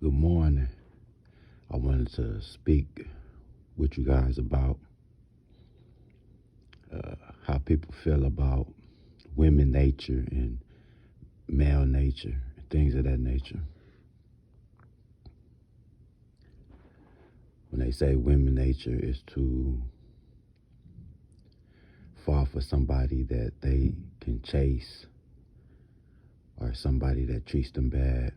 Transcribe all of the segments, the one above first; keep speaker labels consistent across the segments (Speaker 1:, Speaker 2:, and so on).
Speaker 1: Good morning. I wanted to speak with you guys about how people feel about women nature and male nature and things of that nature. When they say women nature is to fall for somebody that they can chase or somebody that treats them bad,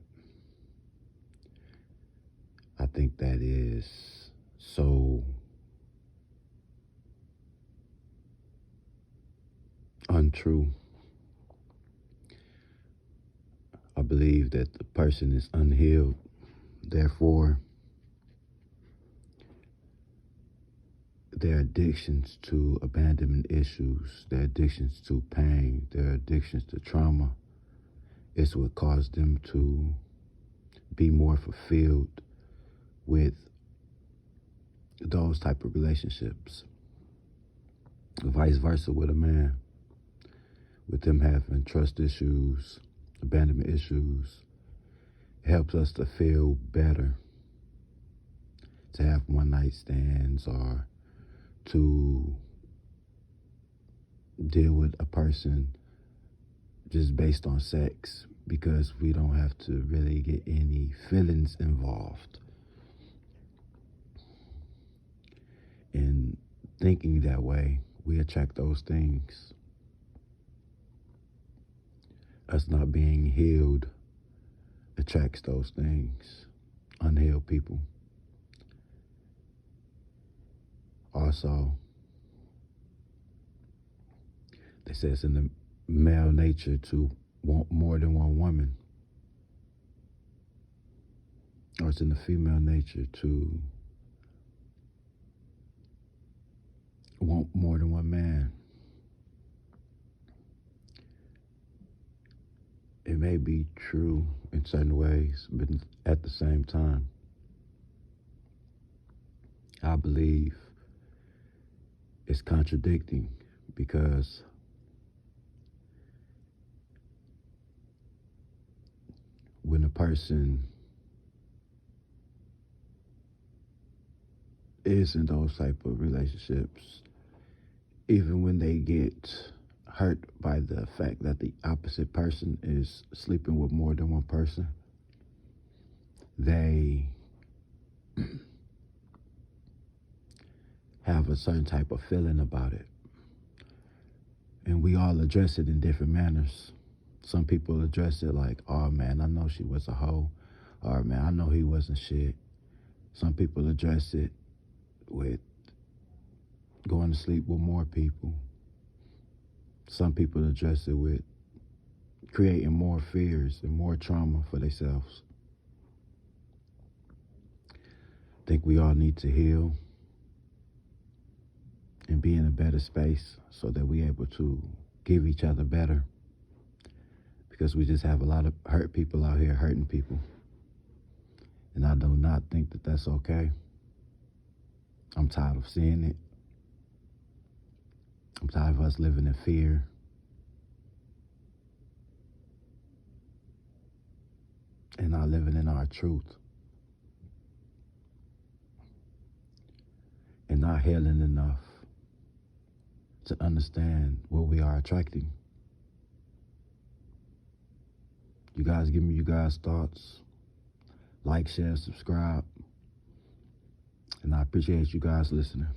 Speaker 1: I think that is so untrue. I believe that the person is unhealed. Therefore, their addictions to abandonment issues, their addictions to pain, their addictions to trauma is what caused them to be more fulfilled with those type of relationships. Vice versa with a man, with them having trust issues, abandonment issues, it helps us to feel better, to have one night stands or to deal with a person just based on sex, because we don't have to really get any feelings involved. In thinking that way, we attract those things. Us not being healed attracts those things. Unhealed people. Also, they say it's in the male nature to want more than one woman. Or it's in the female nature to want more than one man. It may be true in certain ways, but at the same time, I believe it's contradicting, because when a person is in those type of relationships, even when they get hurt by the fact that the opposite person is sleeping with more than one person, they have a certain type of feeling about it. And we all address it in different manners. Some people address it like, oh man, I know she was a hoe. Or man, I know he wasn't shit. Some people address it with going to sleep with more people. Some people address it with creating more fears and more trauma for themselves. I think we all need to heal and be in a better space so that we're able to give each other better. Because we just have a lot of hurt people out here hurting people. And I do not think that that's okay. I'm tired of seeing it. I'm tired of us living in fear. And not living in our truth. And not healing enough to understand what we are attracting. You guys give me you guys' thoughts. Like, share, subscribe. And I appreciate you guys listening.